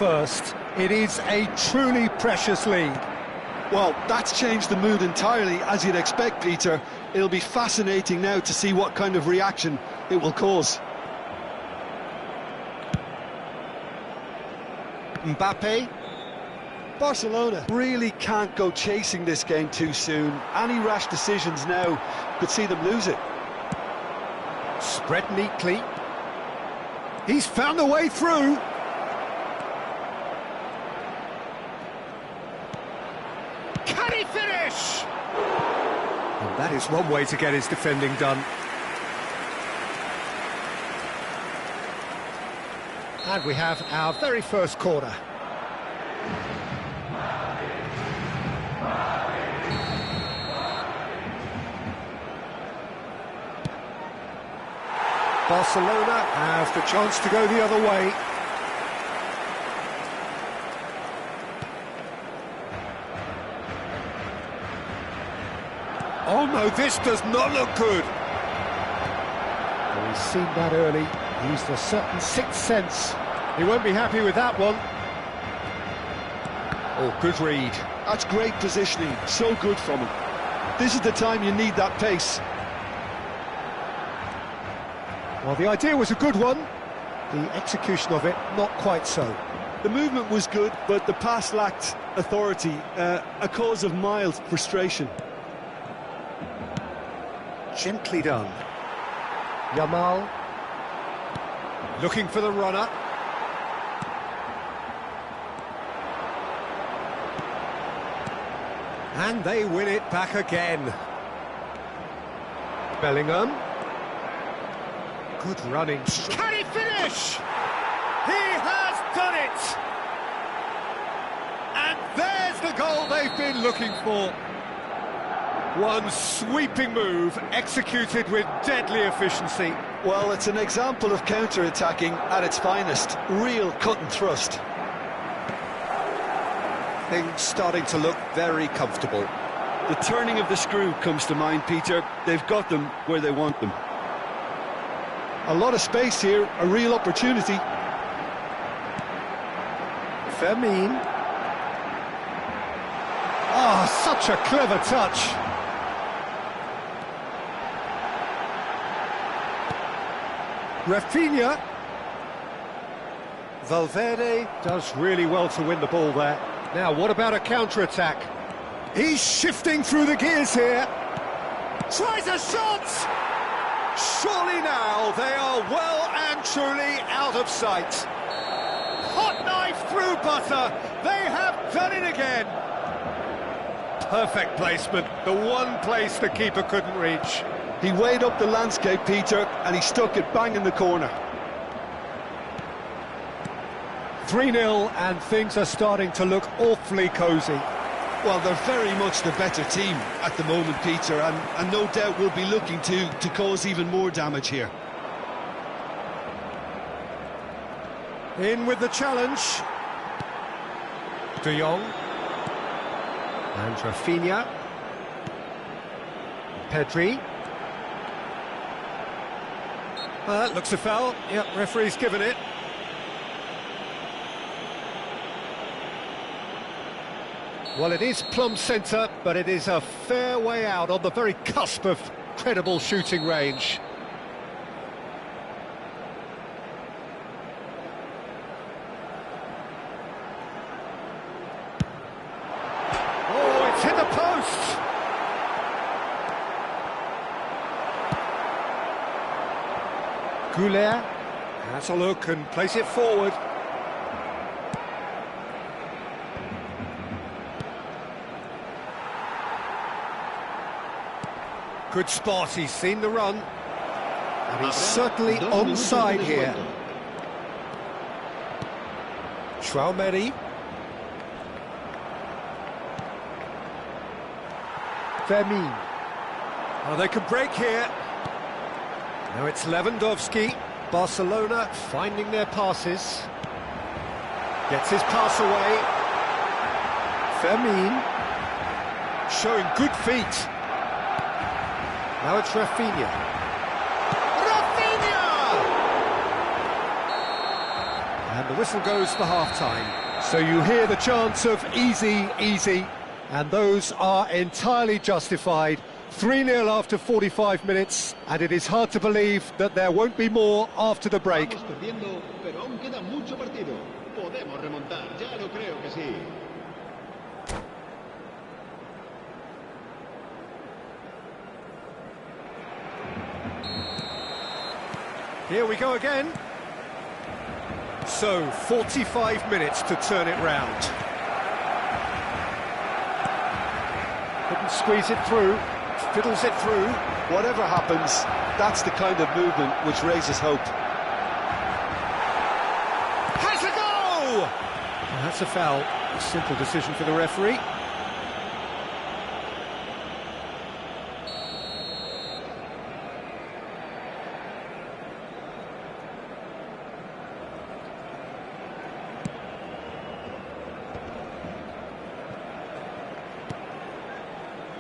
first. It is a truly precious lead. Well, that's changed the mood entirely, as you'd expect, Peter. It'll be fascinating now to see what kind of reaction it will cause. Mbappe. Barcelona really can't go chasing this game too soon. Any rash decisions now could see them lose it. Spread neatly. He's found a way through. Can he finish? And that is one way to get his defending done. And we have our very first corner. Barcelona have the chance to go the other way. Oh no, this does not look good. Well, he's seen that early. Used a certain sixth sense. He won't be happy with that one. Oh, good read. That's great positioning, so good from him. This is the time you need that pace. Well, the idea was a good one. The execution of it, not quite so. The movement was good, but the pass lacked authority, a cause of mild frustration. Gently done. Yamal. Looking for the runner. And they win it back again. Bellingham. Good running. Can he finish? He has done it! And there's the goal they've been looking for. One sweeping move, executed with deadly efficiency. Well, it's an example of counter-attacking at its finest. Real cut and thrust. Things starting to look very comfortable. The turning of the screw comes to mind, Peter. They've got them where they want them. A lot of space here, a real opportunity. Fermin. Oh, such a clever touch. Rafinha. Valverde does really well to win the ball there. Now, what about a counter-attack? He's shifting through the gears here. Tries a shot! Surely now they are well and truly out of sight. Hot knife through butter. They have done it again. Perfect placement. The one place the keeper couldn't reach. He weighed up the landscape, Peter, and he stuck it bang in the corner. 3-0, and things are starting to look awfully cosy. Well, they're very much the better team at the moment, Peter, and no doubt will be looking to cause even more damage here. In with the challenge. De Jong. And Rafinha. Pedri. That looks a foul. Yep, referee's given it. Well, it is plumb centre, but it is a fair way out on the very cusp of credible shooting range. Oh, it's hit the post! Goulet has a look and plays it forward. Good spot, he's seen the run. And he's certainly onside here. Schwalmeri. Fermin. Oh, they can break here. Now it's Lewandowski. Barcelona finding their passes. Gets his pass away. Fermin. Showing good feet. Now it's Rafinha. Rafinha! And the whistle goes for half-time. So you hear the chants of easy, easy, and those are entirely justified. 3-0 after 45 minutes, and it is hard to believe that there won't be more after the break. Here we go again. So, 45 minutes to turn it round. Couldn't squeeze it through, fiddles it through. Whatever happens, that's the kind of movement which raises hope. Has a goal! And that's a foul. A simple decision for the referee.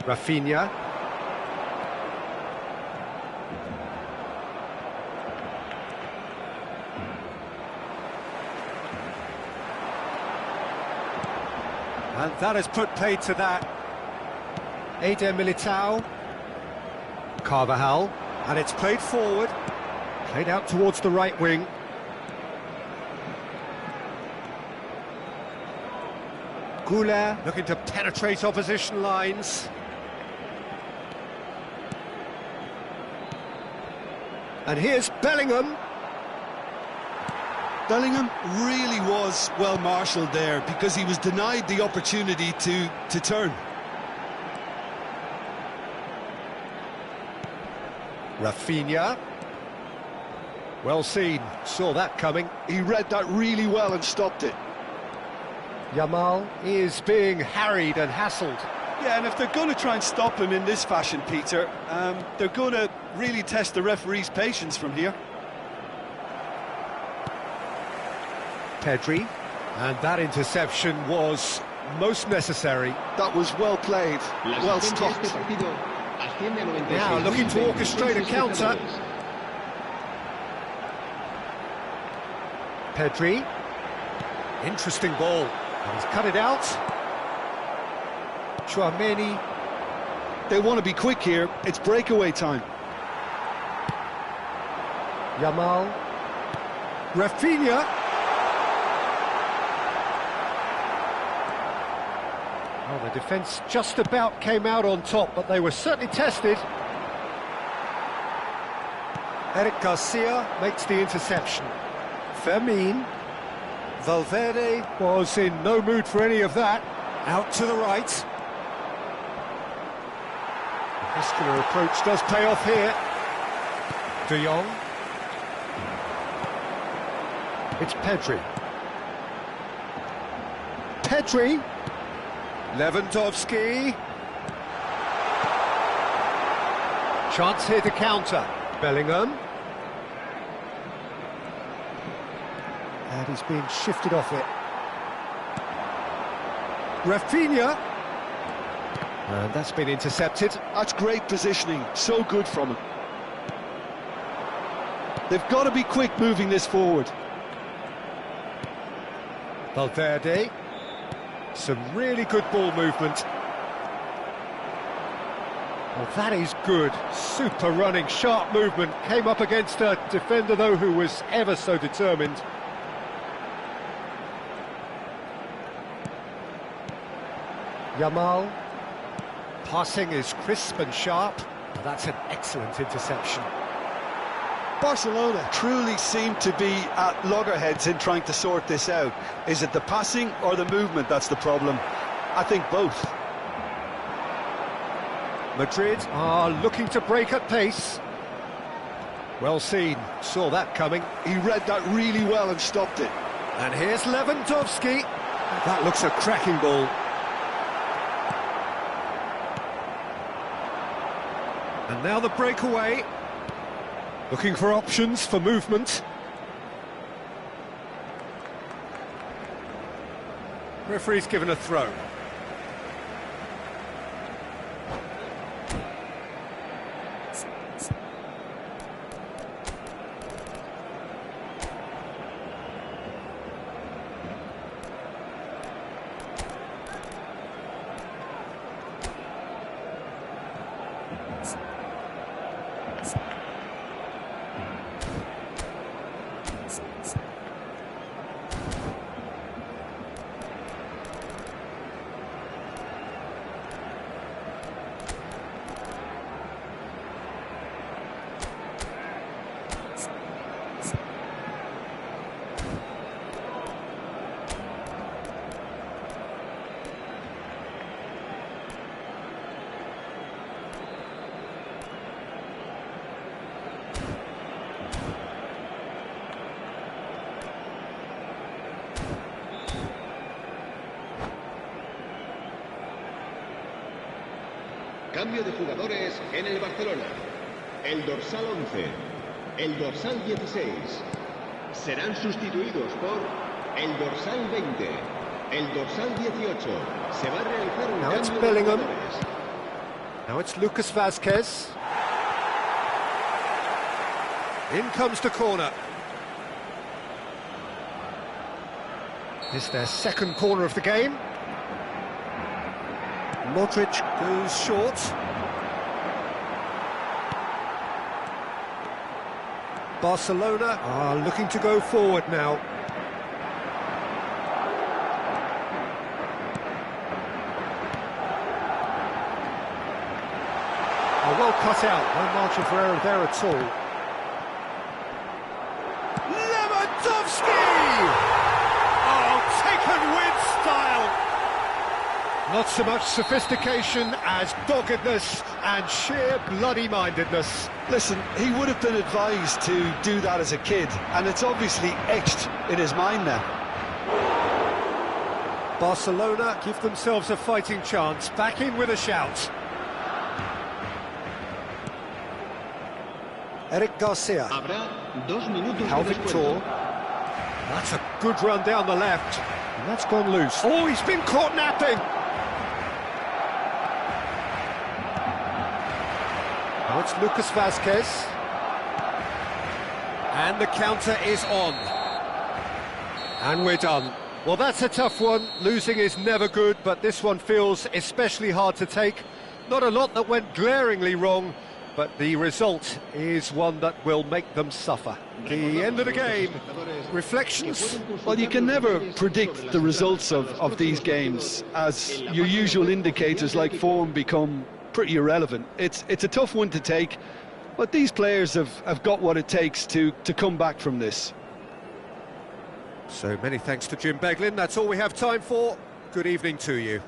Rafinha. And that has put paid to that. Eder Militao. Carvajal. And it's played forward. Played out towards the right wing. Goulet looking to penetrate opposition lines. And here's Bellingham. Bellingham really was well marshalled there because he was denied the opportunity to turn. Rafinha. Well seen, saw that coming. He read that really well and stopped it. Yamal is being harried and hassled. Yeah, and if they're going to try and stop him in this fashion, Peter, they're going to really test the referee's patience from here. Pedri, and that interception was most necessary. That was well played, well stopped. Now looking to orchestrate a counter. Pedri, interesting ball, and he's cut it out. Chouameni. They want to be quick here, it's breakaway time. Yamal. Rafinha. Well, the defence just about came out on top, but they were certainly tested. Eric Garcia makes the interception. Fermin. Valverde was in no mood for any of that. Out to the right. The muscular approach does pay off here. De Jong. It's Pedri. Pedri. Lewandowski. Chance here to counter. Bellingham. And he's being shifted off it. Rafinha. And that's been intercepted. That's great positioning, so good from him. They've got to be quick moving this forward. Valverde. Some really good ball movement. Well, that is good. Super running, sharp movement. Came up against a defender, though, who was ever so determined. Yamal. Passing is crisp and sharp. And that's an excellent interception. Barcelona truly seem to be at loggerheads in trying to sort this out. Is it the passing or the movement that's the problem? I think both. Madrid are looking to break at pace. Well seen, saw that coming. He read that really well and stopped it. And here's Lewandowski. That looks a cracking ball. And now the breakaway. Looking for options for movement. Referee's given a throw. Cambio de jugadores en el Barcelona. El dorsal 11, el dorsal 16 serán sustituidos por el dorsal 20, el dorsal 18. Se va a realizar un Now it's cambio de Bellingham. jugadores. Now it's Lucas Vázquez. In comes the corner. This is their second corner of the game. Modric goes short. Barcelona are looking to go forward now. Oh, well cut out, no margin for error there at all. Lewandowski! Oh, taken with style! Not so much sophistication as doggedness and sheer bloody-mindedness. Listen, he would have been advised to do that as a kid, and it's obviously etched in his mind now. Barcelona give themselves a fighting chance, back in with a shout. Eric Garcia. Habrá 2 minutos de Calvin descuento. Tor. That's a good run down the left. And that's gone loose. Oh, he's been caught napping. Now it's Lucas Vázquez. And the counter is on. And we're done. Well, that's a tough one. Losing is never good, but this one feels especially hard to take. Not a lot that went glaringly wrong, but the result is one that will make them suffer. The end of the game. Reflections? Well, you can never predict the results of these games, as your usual indicators like form become pretty irrelevant. It's a tough one to take, but these players have got what it takes to come back from this. So many thanks to Jim Beglin. That's all we have time for. Good evening to you.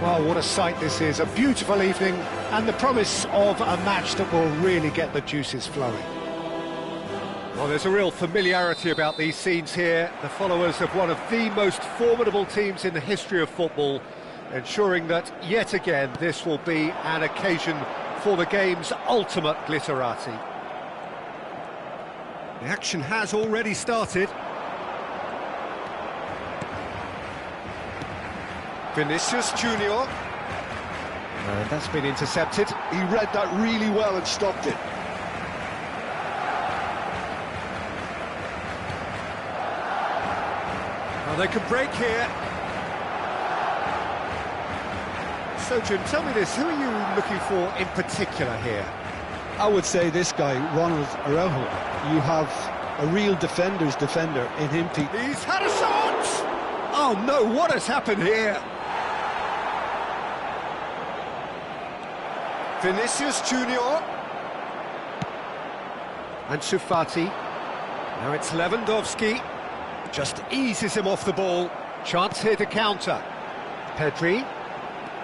Well, what a sight this is. A beautiful evening and the promise of a match that will really get the juices flowing. Well, there's a real familiarity about these scenes here. The followers of one of the most formidable teams in the history of football, ensuring that, yet again, this will be an occasion for the game's ultimate glitterati. The action has already started. Vinicius Junior. And that's been intercepted. He read that really well and stopped it. Well, they can break here. So, Jim, tell me this, who are you looking for in particular here? I would say this guy, Ronald Araujo. You have a real defender's defender in him, Pete. He's had a shot! Oh no, what has happened here? Vinicius Junior. And Sufati. Now it's Lewandowski. Just eases him off the ball. Chance here to counter. Pedri.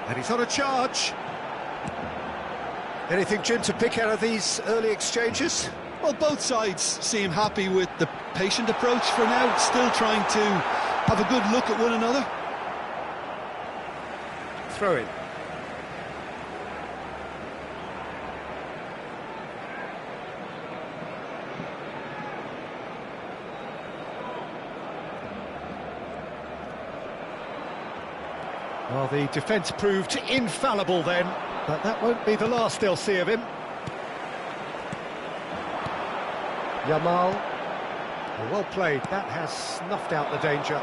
And he's on a charge. Anything, Jim, to pick out of these early exchanges? Well, both sides seem happy with the patient approach for now, still trying to have a good look at one another. Throw in. Well, the defence proved infallible then, but that won't be the last they'll see of him. Yamal. Well played, that has snuffed out the danger.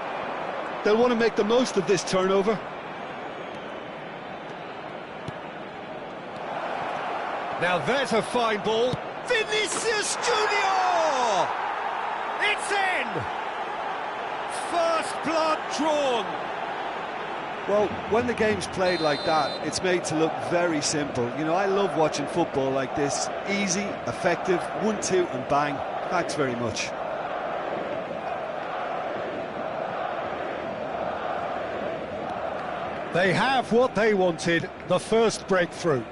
They'll want to make the most of this turnover. Now there's a fine ball. Vinicius Junior! It's in! First blood drawn. Well, when the game's played like that, it's made to look very simple. You know, I love watching football like this. Easy, effective, 1-2 and bang. Thanks very much. They have what they wanted, the first breakthrough.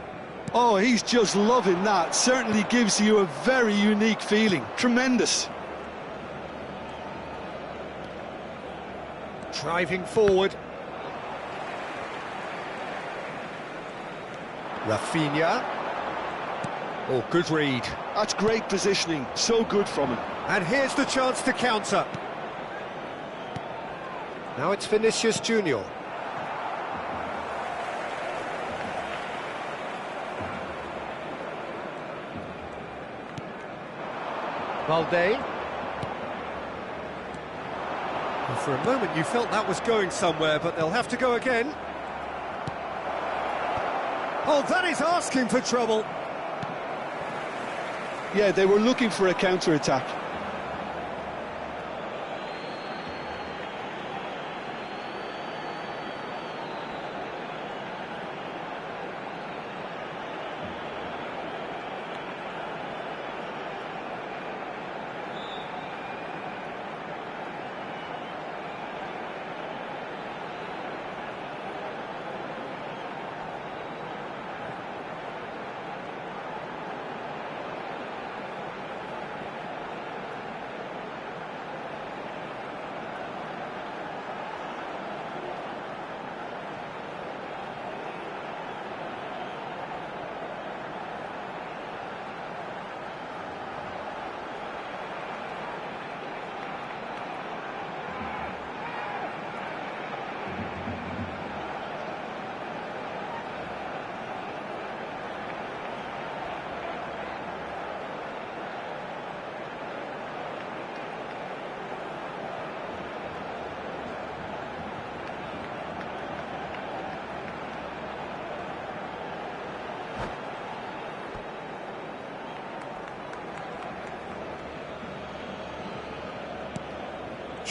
Oh, he's just loving that. Certainly gives you a very unique feeling. Tremendous. Driving forward. Rafinha. Oh, good read. That's great positioning. So good from him. And here's the chance to counter. Now it's Vinicius Junior. Valde. Well, for a moment you felt that was going somewhere, but they'll have to go again. Oh, that is asking for trouble. Yeah, they were looking for a counter-attack.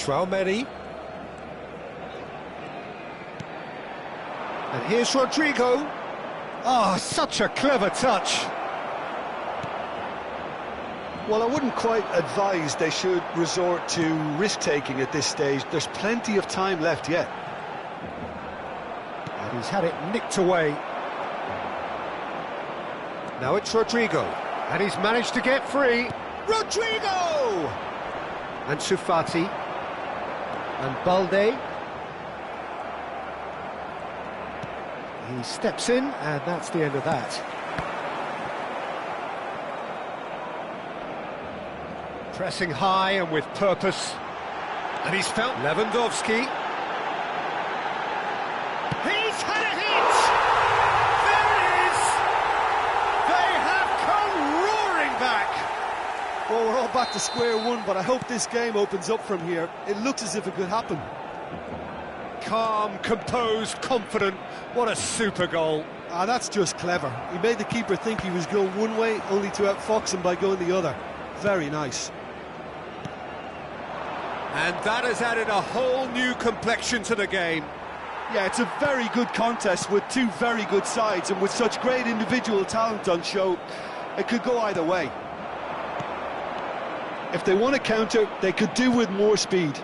Traumeri. And here's Rodrigo. Oh, such a clever touch. Well, I wouldn't quite advise they should resort to risk-taking at this stage. There's plenty of time left yet. And he's had it nicked away. Now it's Rodrigo. And he's managed to get free. Rodrigo! And Sufati. And Balde. He steps in, and that's the end of that. Pressing high and with purpose. And he's found Lewandowski. He's had a hit! There it is! They have come roaring back! Well, we're all back to square one, but I hope this game opens up from here. It looks as if it could happen. Calm, composed, confident. What a super goal. Ah, that's just clever. He made the keeper think he was going one way, only to outfox him by going the other. Very nice. And that has added a whole new complexion to the game. Yeah, it's a very good contest with two very good sides, and with such great individual talent on show, it could go either way. If they want to counter, they could do with more speed.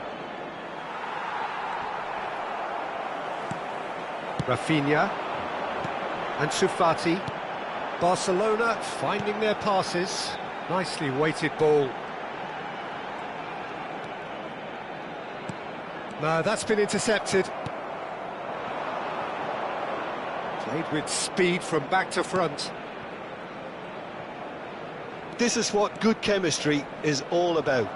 Rafinha and Sufati. Barcelona finding their passes. Nicely weighted ball. No, that's been intercepted. Played with speed from back to front. This is what good chemistry is all about.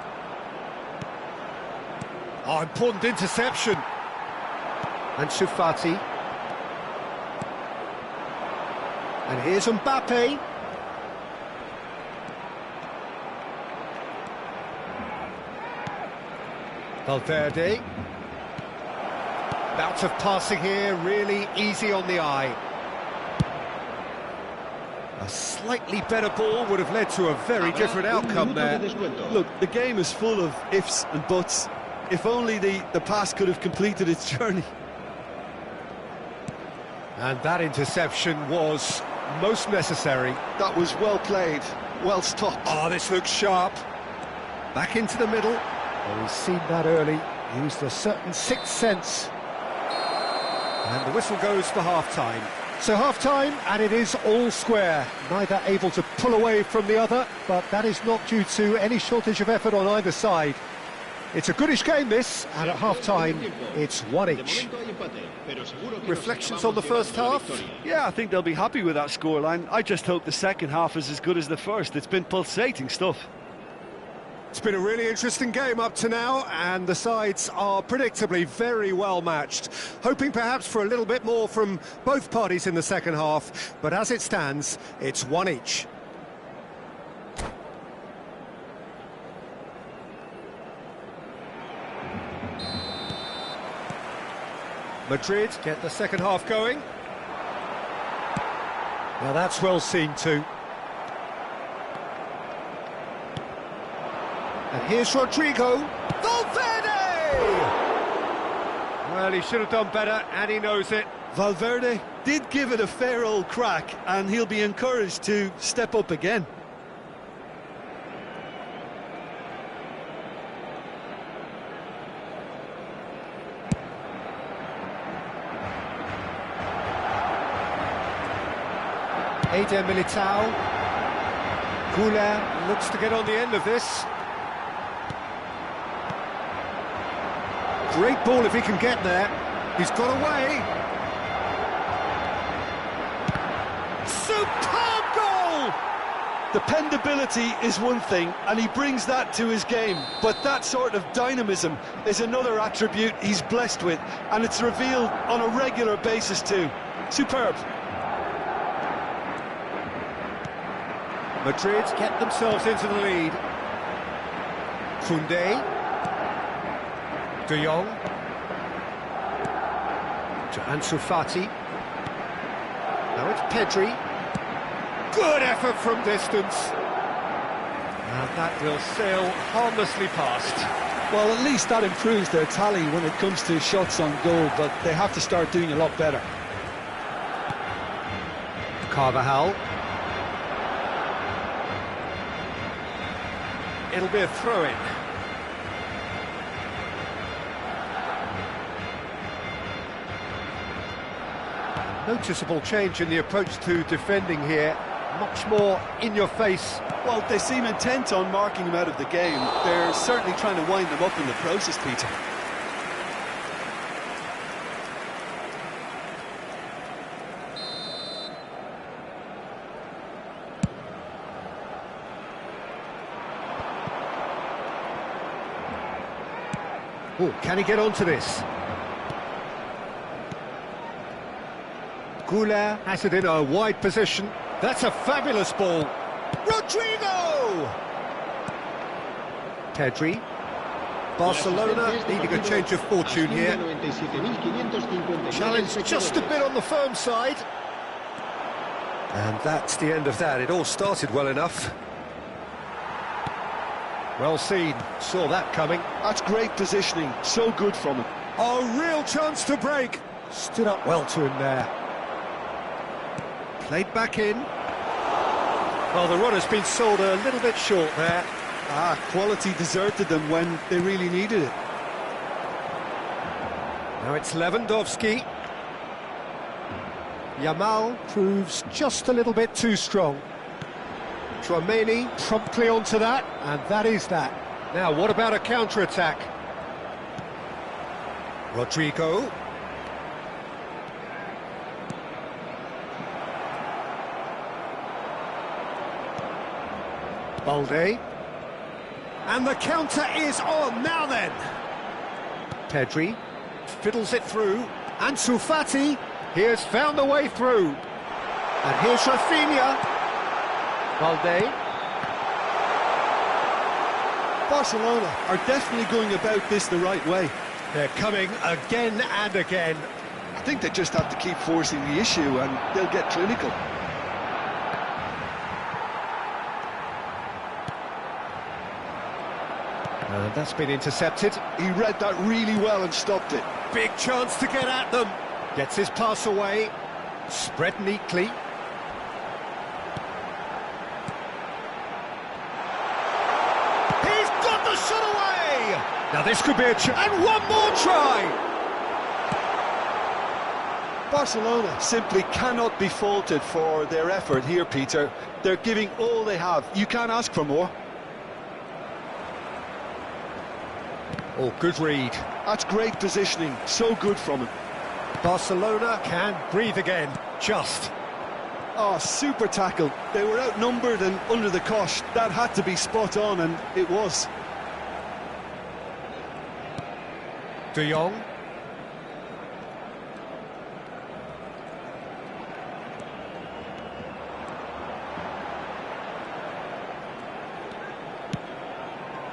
Oh, important interception. And Sufati. And here's Mbappe. Valverde. Bout of passing here, really easy on the eye. A slightly better ball would have led to a very different outcome there. Look, the game is full of ifs and buts. If only the pass could have completed its journey. And that interception was most necessary. That was well played, well stopped. Oh, this looks sharp. Back into the middle. Well, he's seen that early. Used a certain sixth sense. And the whistle goes for half-time. So half-time, and it is all square. Neither able to pull away from the other, but that is not due to any shortage of effort on either side. It's a goodish game, this, and at half-time, it's one each. Reflections on the first half? Yeah, I think they'll be happy with that scoreline. I just hope the second half is as good as the first. It's been pulsating stuff. It's been a really interesting game up to now, and the sides are predictably very well matched. Hoping perhaps for a little bit more from both parties in the second half, but as it stands, it's one each. Madrid get the second half going. Now that's well seen too. And here's Rodrigo. Valverde! Well, he should have done better, and he knows it. Valverde did give it a fair old crack, and he'll be encouraged to step up again. Eder Militao. Goulart looks to get on the end of this. Great ball if he can get there. He's got away. Superb goal! Dependability is one thing, and he brings that to his game, but that sort of dynamism is another attribute he's blessed with, and it's revealed on a regular basis too. Superb. Madrid get themselves into the lead. Koundé. De Jong. To Ansu Fati. Now it's Pedri. Good effort from distance. And that will sail harmlessly past. Well, at least that improves their tally when it comes to shots on goal, but they have to start doing a lot better. Carvajal. It'll be a throw-in. Noticeable change in the approach to defending here. Much more in your face. Well, they seem intent on marking him out of the game. They're certainly trying to wind him up in the process, Peter. Oh, can he get onto this? Goulart has it in a wide position. That's a fabulous ball. Rodrigo! Pedri. Barcelona needing a change of fortune here. Challenge just a bit on the firm side. And that's the end of that. It all started well enough. Well seen. Saw that coming. That's great positioning. So good from him. A real chance to break. Stood up well to him there. Played back in. Well, the run has been sold a little bit short there. Quality deserted them when they really needed it. Now it's Lewandowski. Yamal proves just a little bit too strong. Tchouaméni promptly onto that, and that is that. Now, what about a counter-attack? Rodrigo. Balde. And the counter is on, now then. Pedri fiddles it through. Ansu Fati, he has found the way through. And here's Rafinha. Balde. Barcelona are definitely going about this the right way. They're coming again and again. I think they just have to keep forcing the issue and they'll get clinical. And that's been intercepted. He read that really well and stopped it. Big chance to get at them. Gets his pass away. Spread neatly. He's got the shot away! Now this could be a and one more try! Barcelona simply cannot be faulted for their effort here, Peter. They're giving all they have. You can't ask for more. Oh, good read. That's great positioning. So good from him. Barcelona can breathe again. Just. Oh, super tackle. They were outnumbered and under the cosh. That had to be spot on, and it was. De Jong.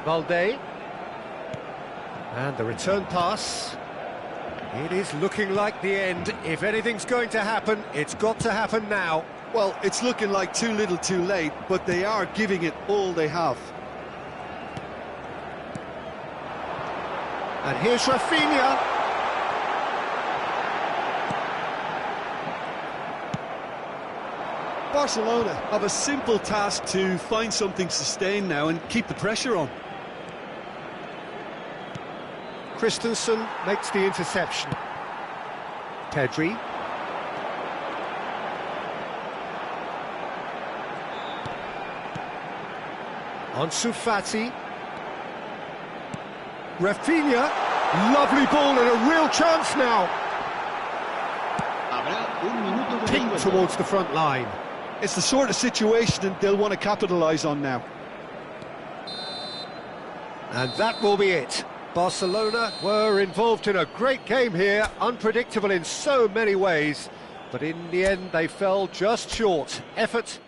Balde. And the return pass. It is looking like the end. If anything's going to happen, it's got to happen now. Well, it's looking like too little too late, but they are giving it all they have. And here's Rafinha. Barcelona have a simple task to find something sustained now and keep the pressure on. Christensen makes the interception. Pedri. Ansu Fati. Rafinha. Lovely ball and a real chance now. Ping towards the front line. It's the sort of situation that they'll want to capitalise on now. And that will be it. Barcelona were involved in a great game here, unpredictable in so many ways, but in the end they fell just short. Effort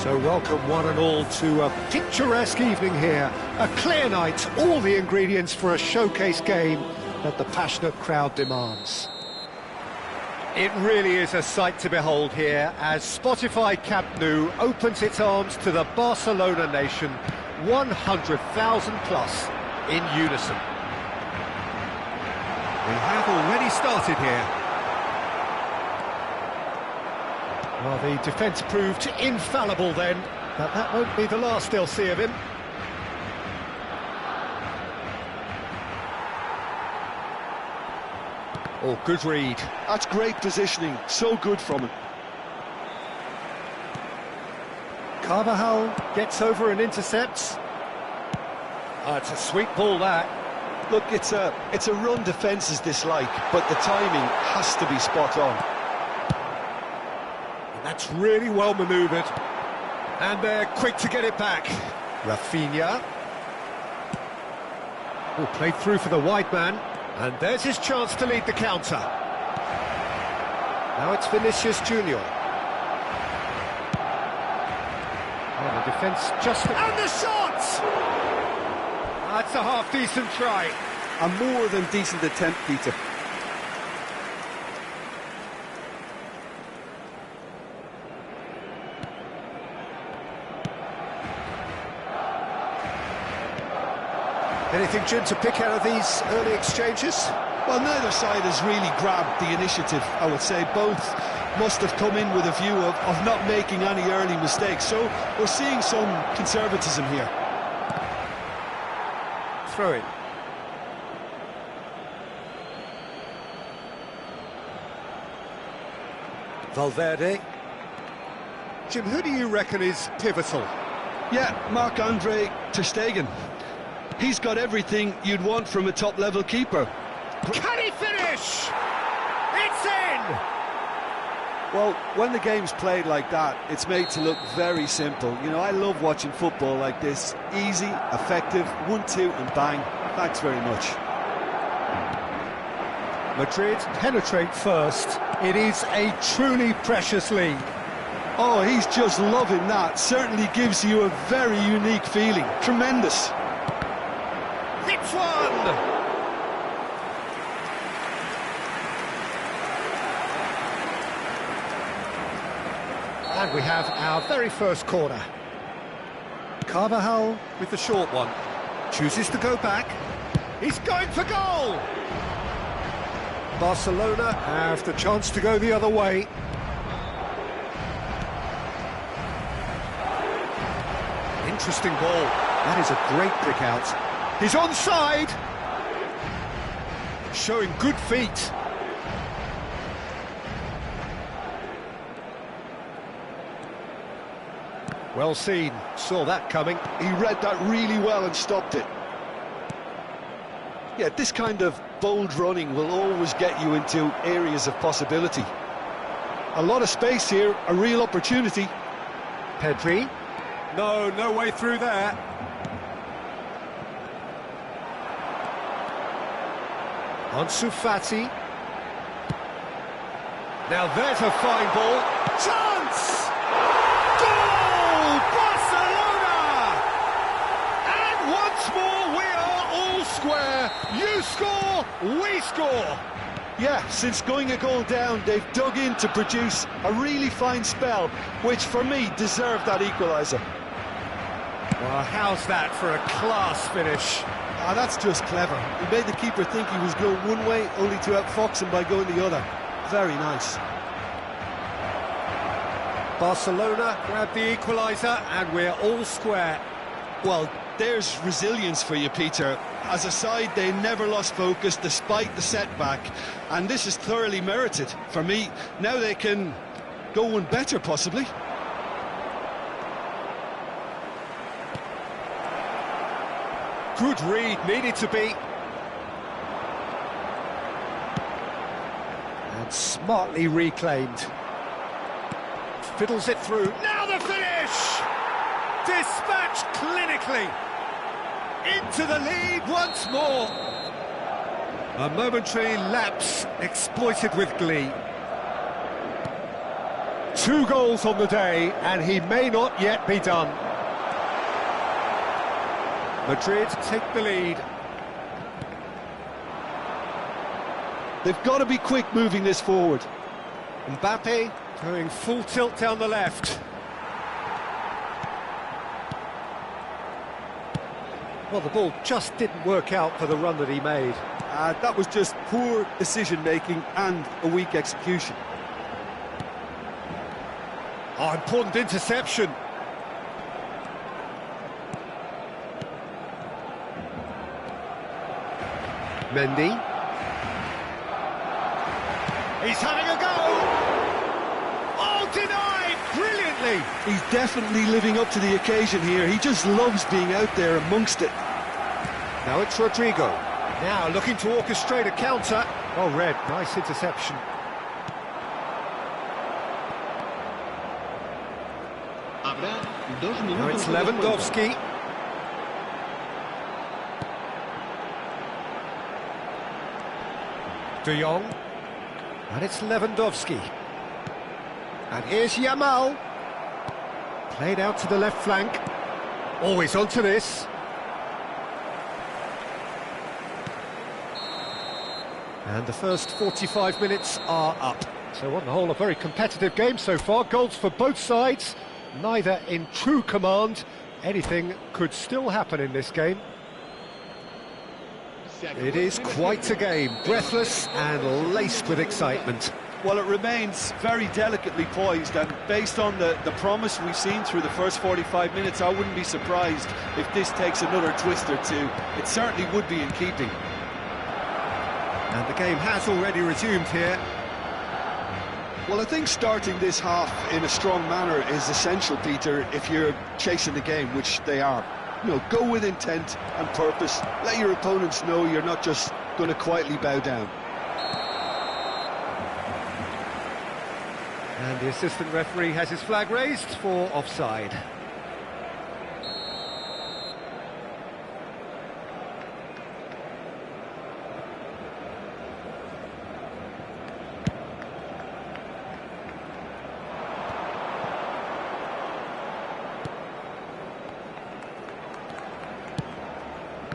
So welcome one and all to a picturesque evening here. A clear night, all the ingredients for a showcase game that the passionate crowd demands. It really is a sight to behold here as Spotify Camp Nou opens its arms to the Barcelona nation, 100,000 plus in unison. We have already started here. Well, the defence proved infallible then, but that won't be the last they'll see of him. Oh, good read. That's great positioning, so good from him. Carvajal gets over and intercepts. Oh, it's a sweet ball, that. Look, it's a run defence's dislike, but the timing has to be spot on. That's really well manoeuvred. And they're quick to get it back. Rafinha. Oh, played through for the wide man. And there's his chance to lead the counter. Now it's Vinicius Junior. Oh, the defence just... And the shot! That's a half-decent try. A more than decent attempt, Peter. Anything, Jim, to pick out of these early exchanges? Well, neither side has really grabbed the initiative, I would say. Both must have come in with a view of not making any early mistakes. So we're seeing some conservatism here. Throw in. Valverde. Jim, who do you reckon is pivotal? Yeah, Marc-Andre ter Stegen. He's got everything you'd want from a top-level keeper. Can he finish? It's in! Well, when the game's played like that, it's made to look very simple. You know, I love watching football like this. Easy, effective, 1-2 and bang. Thanks very much. Madrid penetrate first. It is a truly precious lead. Oh, he's just loving that. Certainly gives you a very unique feeling. Tremendous. It's one! And we have our very first corner. Carvajal with the short one. Chooses to go back. He's going for goal! Barcelona have the chance to go the other way. Interesting ball. That is a great pick out. He's onside! Showing good feet. Well seen, saw that coming. He read that really well and stopped it. Yeah, this kind of bold running will always get you into areas of possibility. A lot of space here, a real opportunity. Pedri. No way through there. Ansu Fati. Now there's a fine ball. Chance! Goal! Barcelona! And once more we are all square. You score, we score. Yeah, since going a goal down, they've dug in to produce a really fine spell, which for me deserved that equaliser. Well, how's that for a class finish? Ah, that's just clever. He made the keeper think he was going one way, only to outfox him by going the other. Very nice. Barcelona grab the equaliser and we're all square. Well, there's resilience for you, Peter. As a side, they never lost focus despite the setback, and this is thoroughly merited. For me, now they can go one better, possibly. Good read, needed to be. And smartly reclaimed. Fiddles it through. Now the finish! Dispatched clinically. Into the lead once more. A momentary lapse exploited with glee. 2 goals on the day, and he may not yet be done. Madrid take the lead. They've got to be quick moving this forward. Mbappe going full tilt down the left. Well, the ball just didn't work out for the run that he made. That was just poor decision-making and a weak execution. Oh, important interception. Mendy. He's having a go! Oh, denied! Brilliantly! He's definitely living up to the occasion here. He just loves being out there amongst it. Now it's Rodrigo. Now looking to orchestrate a counter. Oh, red, nice interception. Now it's Lewandowski. De Jong. And it's Lewandowski. And here's Yamal. Played out to the left flank. Always onto this. And the first 45 minutes are up. So on the whole, a very competitive game so far. Goals for both sides, neither in true command. Anything could still happen in this game. It is quite a game, breathless and laced with excitement. Well, it remains very delicately poised, and based on the promise we've seen through the first 45 minutes, I wouldn't be surprised if this takes another twist or two. It certainly would be in keeping. And the game has already resumed here. Well, I think starting this half in a strong manner is essential, Peter, if you're chasing the game, which they are. You know, go with intent and purpose. Let your opponents know you're not just going to quietly bow down. And the assistant referee has his flag raised for offside.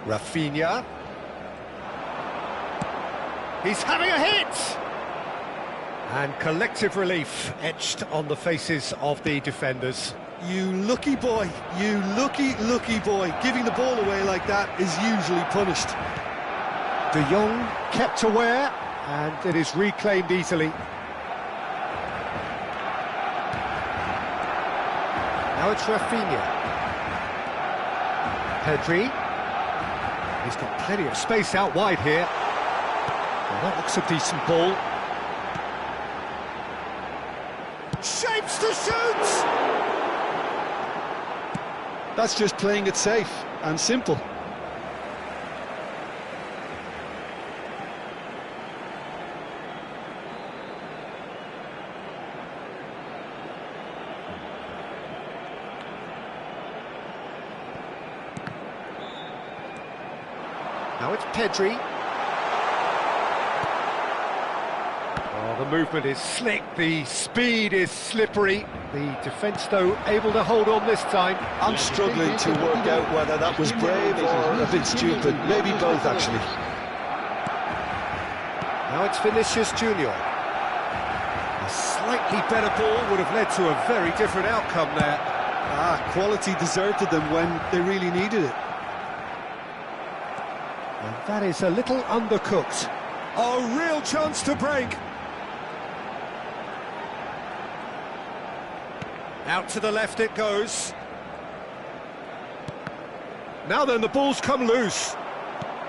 Rafinha. He's having a hit! And collective relief etched on the faces of the defenders. You lucky boy, you lucky boy. Giving the ball away like that is usually punished. De Jong kept aware, and it is reclaimed easily. Now it's Rafinha. Pedri. He's got plenty of space out wide here. Well, that looks a decent ball. Shapes to shoot! That's just playing it safe and simple. Now it's Pedri. Oh, the movement is slick, the speed is slippery. The defence, though, able to hold on this time. I'm struggling to work out whether that was brave or a bit stupid. Maybe both, actually. Now it's Vinicius Junior. A slightly better ball would have led to a very different outcome there. Quality deserted them when they really needed it. And that is a little undercooked. A real chance to break. Out to the left it goes. Now then, the ball's come loose.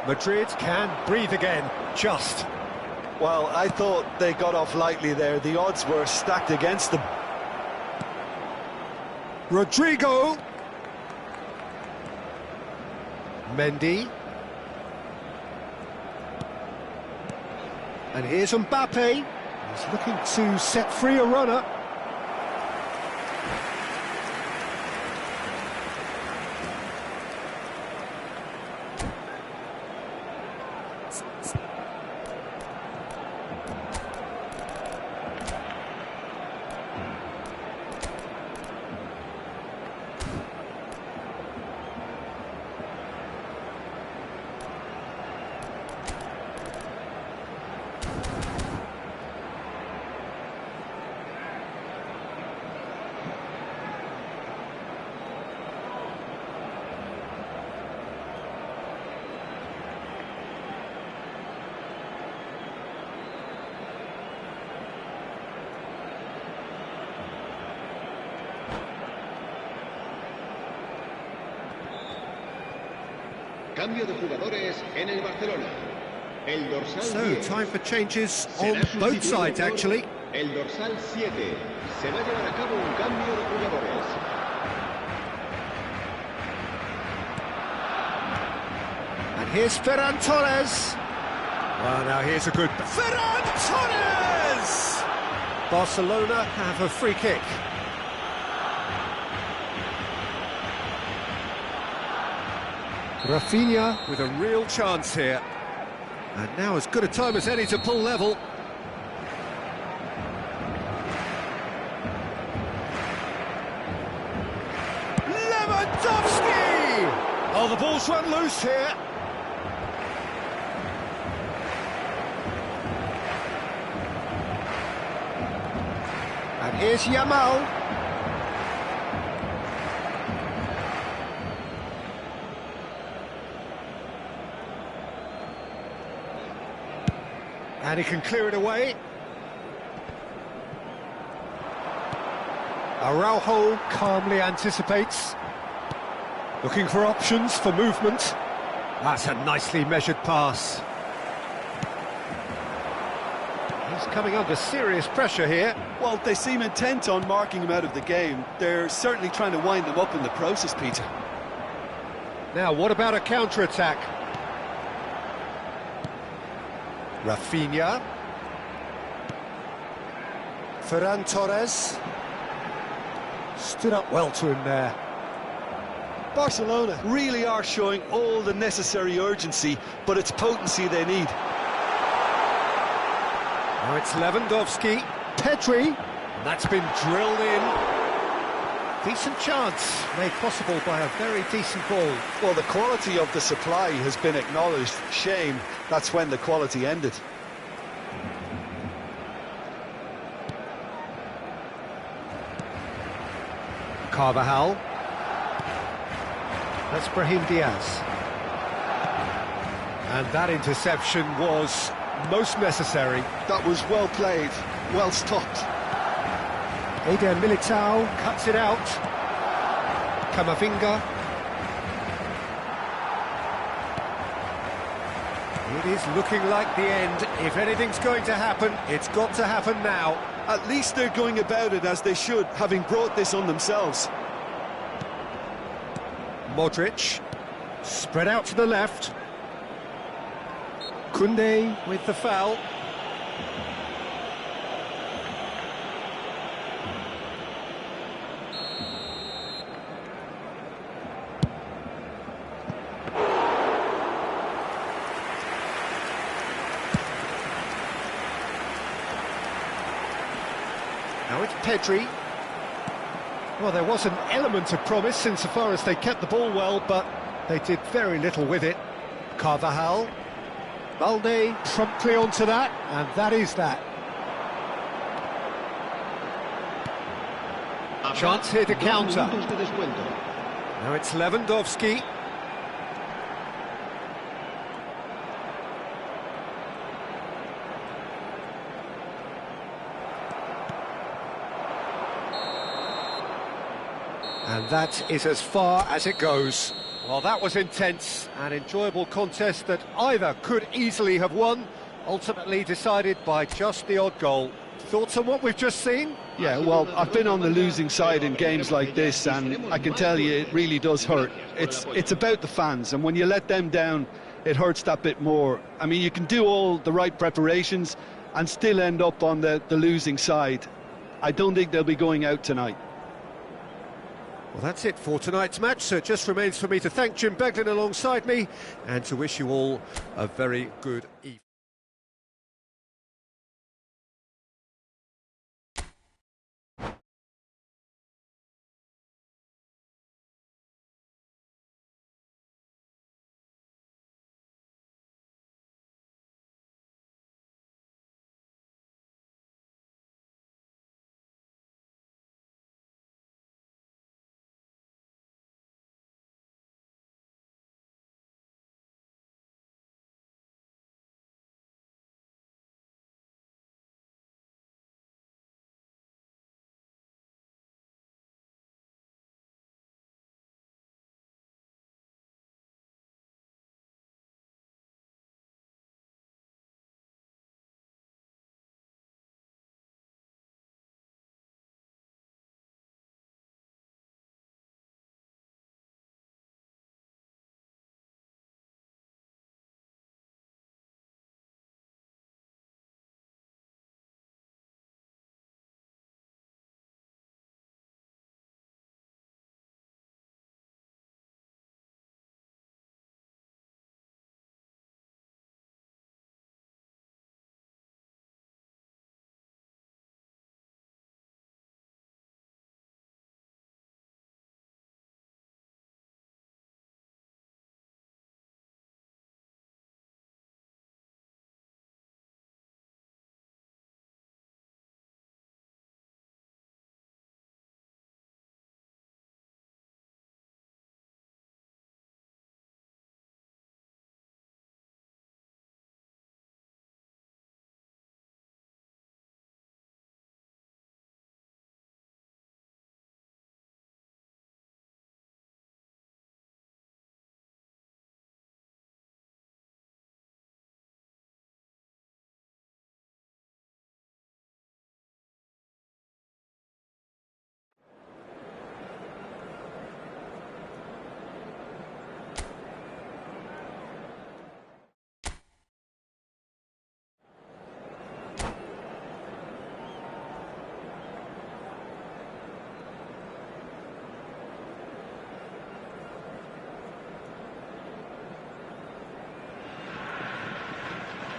Madrid can breathe again, just. Well, I thought they got off lightly there. The odds were stacked against them. Rodrigo. Mendy. And here's Mbappe. He's looking to set free a runner. Cambio de jugadores en el Barcelona. El dorsal So, 10 time for changes será on both sustituido sides, por actually. El dorsal 7. Se va a llevar a cabo un cambio de jugadores. And here's Ferran Torres. Well, now here's a good... Ferran Torres! Barcelona have a free kick. Rafinha with a real chance here. And now as good a time as any to pull level. Lewandowski! Oh, the ball's run loose here. And here's Yamal. And he can clear it away. Araujo calmly anticipates. Looking for options for movement. That's a nicely measured pass. He's coming under serious pressure here. Well, they seem intent on marking him out of the game. They're certainly trying to wind him up in the process, Peter. Now, what about a counter-attack? Rafinha. Ferran Torres. Stood up well to him there. Barcelona really are showing all the necessary urgency, but it's potency they need. Now it's Lewandowski. Pedri. That's been drilled in. Decent chance made possible by a very decent ball. Well, the quality of the supply has been acknowledged. Shame that's when the quality ended. Carvajal. That's Brahim Diaz. And that interception was most necessary. That was well played, well stopped. Eder Militao cuts it out. Camavinga. It is looking like the end. If anything's going to happen, it's got to happen now. At least they're going about it as they should, having brought this on themselves. Modric, spread out to the left. Koundé with the foul. Now it's Pedri. Well, there was an element of promise insofar as they kept the ball well, but they did very little with it. Carvajal. Balde promptly onto that, and that is that. Chance here to counter. Now it's Lewandowski. And that is as far as it goes. Well, that was intense, an enjoyable contest that either could easily have won, ultimately decided by just the odd goal. Thoughts on what we've just seen? Yeah, well, I've been on the losing side in games like this, and I can tell you it really does hurt. It's about the fans, and when you let them down, it hurts that bit more. I mean, you can do all the right preparations and still end up on the losing side. I don't think they'll be going out tonight. Well, that's it for tonight's match, so it just remains for me to thank Jim Beglin alongside me and to wish you all a very good evening.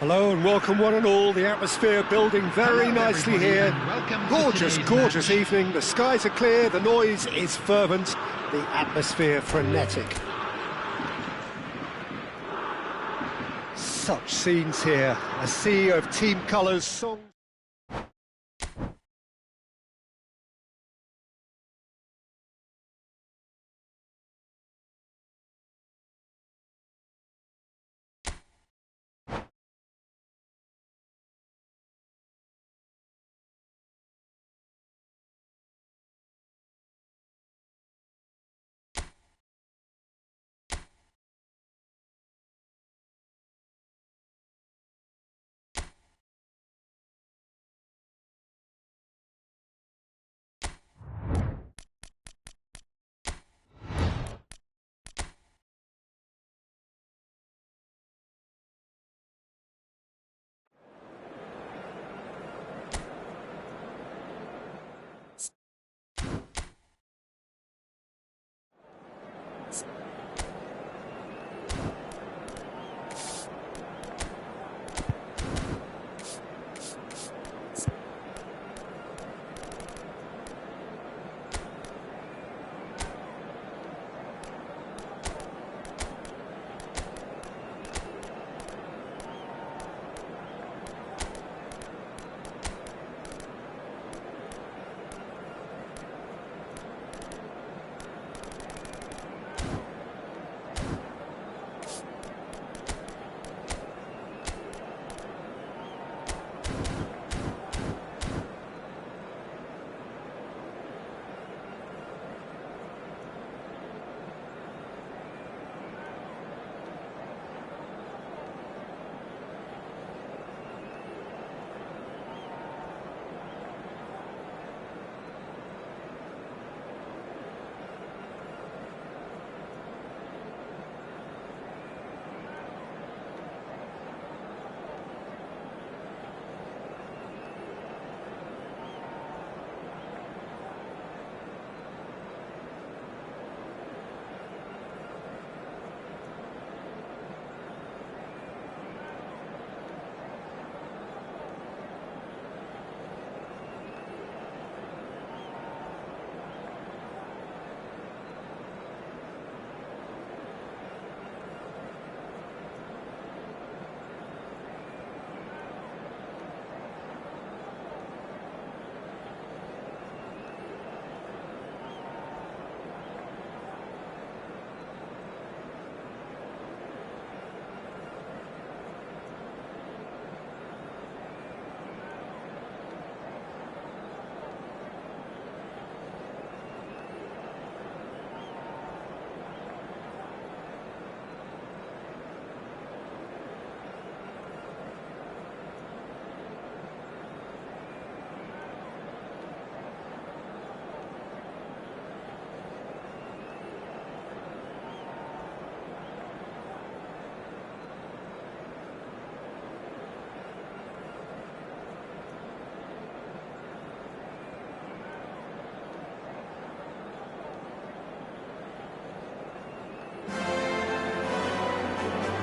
Hello and welcome one and all. The atmosphere building very nicely here. Gorgeous, gorgeous evening. The skies are clear, the noise is fervent, the atmosphere frenetic. Such scenes here, a sea of team colours, songs.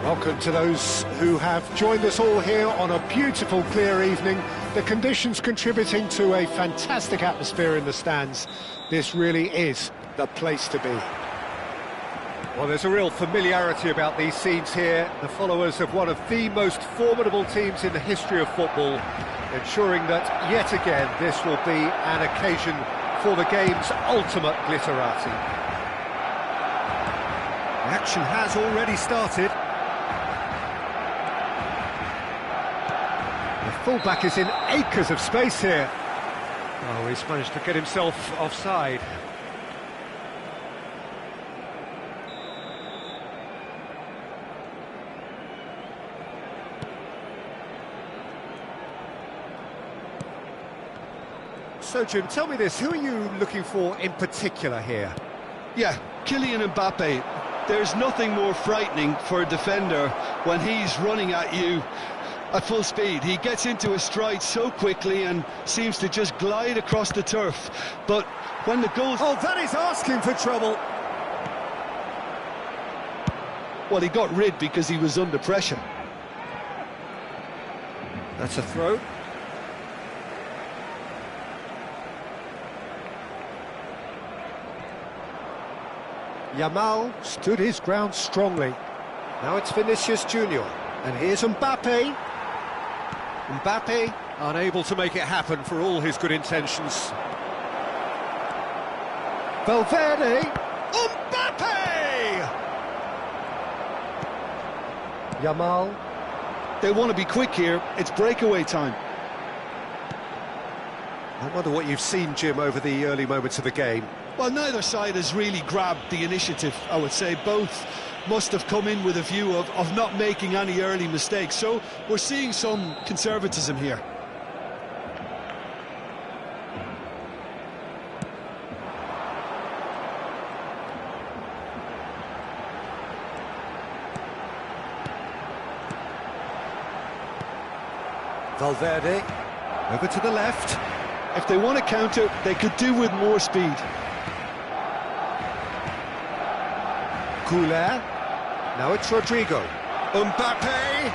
Welcome to those who have joined us all here on a beautiful, clear evening. The conditions contributing to a fantastic atmosphere in the stands. This really is the place to be. Well, there's a real familiarity about these scenes here. The followers of one of the most formidable teams in the history of football, ensuring that, yet again, this will be an occasion for the game's ultimate glitterati. The action has already started. Fullback is in acres of space here. Oh, he's managed to get himself offside. So, Jim, tell me this, who are you looking for in particular here? Yeah, Kylian Mbappe. There's nothing more frightening for a defender when he's running at you at full speed. He gets into a stride so quickly and seems to just glide across the turf. But when the goal... Oh, that is asking for trouble. Well, he got rid because he was under pressure. That's a throw. Yamal stood his ground strongly. Now it's Vinicius Junior. And here's Mbappe. Mbappe unable to make it happen for all his good intentions. Valverde. Mbappe! Yamal. They want to be quick here. It's breakaway time. I wonder what you've seen, Jim, over the early moments of the game. Well, neither side has really grabbed the initiative, I would say. Both must have come in with a view of not making any early mistakes. So we're seeing some conservatism here. Valverde, over to the left. If they want to counter, they could do with more speed. Couler. Now it's Rodrigo. Mbappe!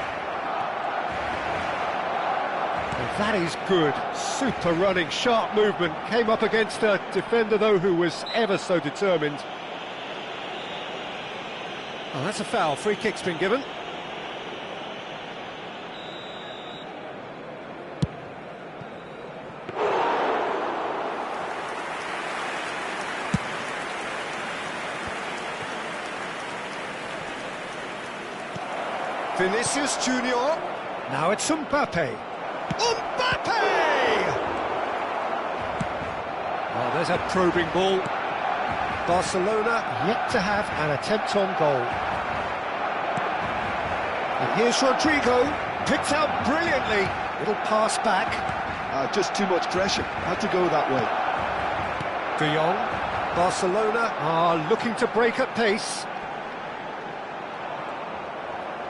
And that is good. Super running, sharp movement. Came up against a defender, though, who was ever so determined. Oh, that's a foul. Free kick's been given. Vinicius Junior. Now it's Mbappe. Mbappe! Oh, there's a probing ball. Barcelona yet to have an attempt on goal. And here's Rodrigo. Picked out brilliantly. Little pass back. Just too much pressure. Had to go that way. De Jong. Barcelona are looking to break at pace.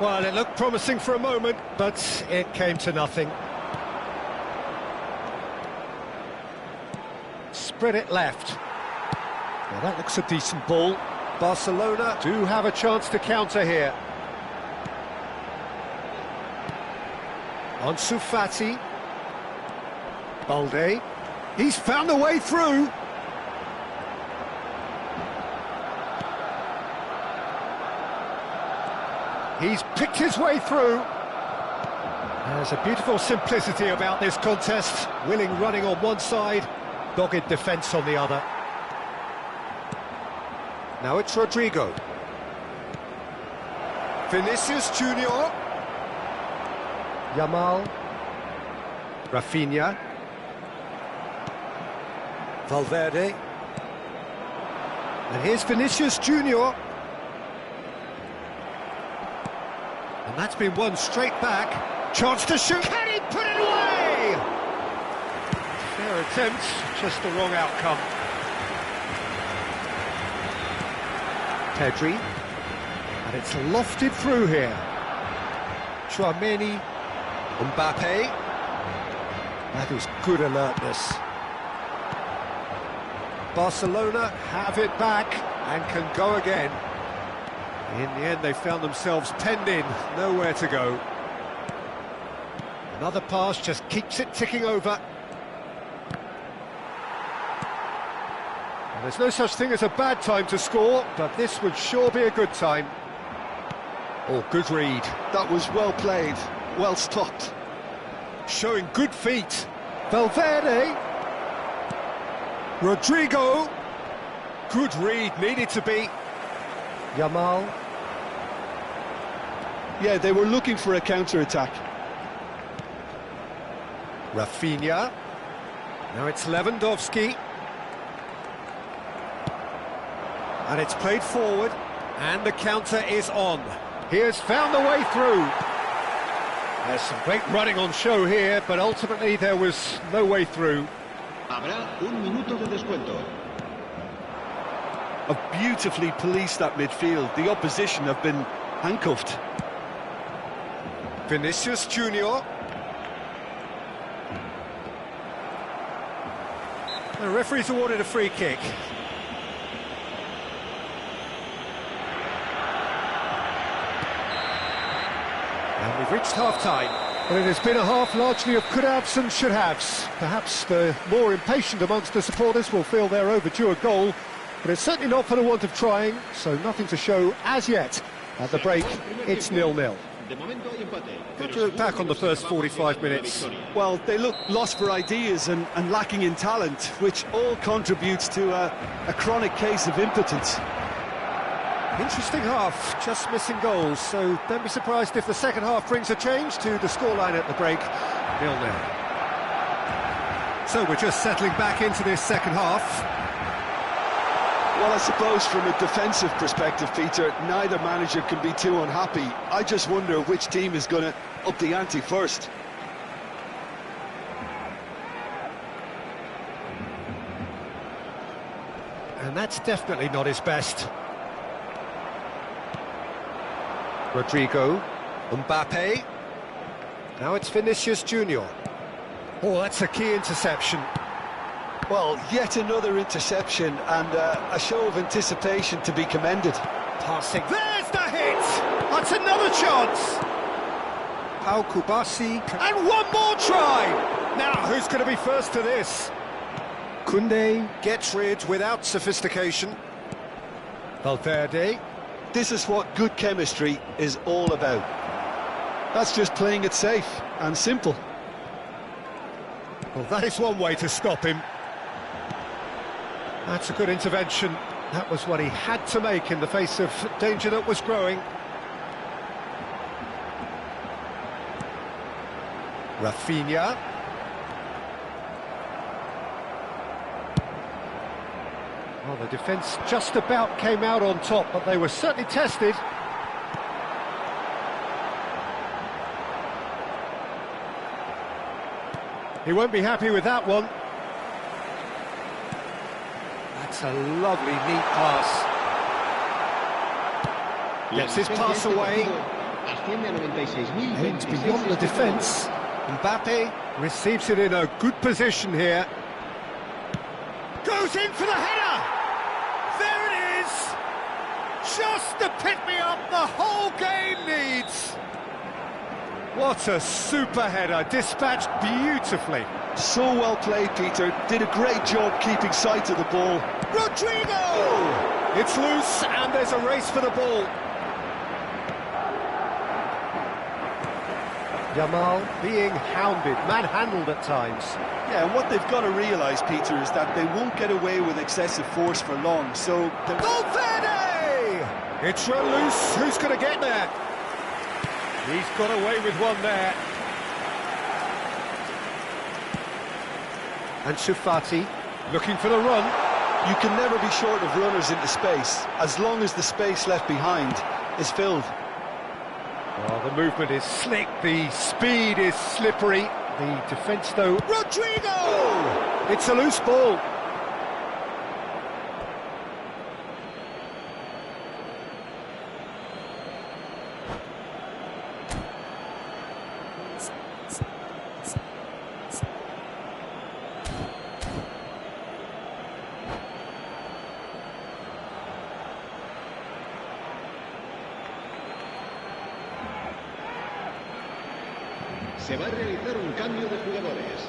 Well, it looked promising for a moment, but it came to nothing. Spread it left. Well, that looks a decent ball. Barcelona do have a chance to counter here. Ansu Fati. Balde. He's found a way through. He's picked his way through. There's a beautiful simplicity about this contest. Willing running on one side, dogged defence on the other. Now it's Rodrigo. Vinicius Junior. Yamal. Rafinha. Valverde. And here's Vinicius Junior. And that's been won straight back. Chance to shoot. Can he put it away? Fair attempt, just the wrong outcome. Pedri. And it's lofted through here. Chouameni. Mbappe. That is good alertness. Barcelona have it back and can go again. In the end, they found themselves penned in, nowhere to go. Another pass just keeps it ticking over. Well, there's no such thing as a bad time to score, but this would sure be a good time. Oh, good read. That was well played, well stopped. Showing good feet. Valverde. Rodrigo. Good read, needed to be. Yamal. Yeah, they were looking for a counter-attack. Rafinha. Now it's Lewandowski. And it's played forward. And the counter is on. He has found the way through. There's some great running on show here, but ultimately there was no way through. Habrá un minuto de descuento. Have beautifully policed that midfield. The opposition have been handcuffed. Vinicius Junior. The referee's awarded a free kick. And we've reached half-time. Well, it has been a half largely of could-haves and should-haves. Perhaps the more impatient amongst the supporters will feel they're overdue a goal, but it's certainly not for the want of trying, so nothing to show as yet. At the break, it's 0-0. How do you look back on the first 45 minutes? Well, they look lost for ideas and lacking in talent, which all contributes to a chronic case of impotence. Interesting half, just missing goals, so don't be surprised if the second half brings a change to the scoreline at the break, 0-0. So we're just settling back into this second half. Well, I suppose from a defensive perspective, Peter, neither manager can be too unhappy. I just wonder which team is going to up the ante first. And that's definitely not his best. Rodrigo, Mbappe. Now it's Vinicius Junior. Oh, that's a key interception. Well, yet another interception and a show of anticipation to be commended. Passing. There's the hit! That's another chance! Pau Kubasi. And one more try! Now, who's going to be first to this? Koundé gets rid without sophistication. Valverde. This is what good chemistry is all about. That's just playing it safe and simple. Well, that is one way to stop him. That's a good intervention. That was what he had to make in the face of danger that was growing. Rafinha. Well, the defence just about came out on top, but they were certainly tested. He won't be happy with that one. That's a lovely, neat pass. Gets his pass away. Aims beyond the defence. Mbappe receives it in a good position here. Goes in for the header! There it is! Just the pick-me-up the whole game needs! What a super header, dispatched beautifully. So well played, Peter. Did a great job keeping sight of the ball. Rodrigo! It's loose and there's a race for the ball. Yamal being hounded, manhandled at times. Yeah, and what they've got to realise, Peter, is that they won't get away with excessive force for long, so... Valverde! It's run loose, who's going to get there? He's got away with one there. And Shufati looking for the run. You can never be short of runners into space, as long as the space left behind is filled. Well, the movement is slick, the speed is slippery. The defence, though... Rodrigo! It's a loose ball. Se va a realizar un cambio de jugadores.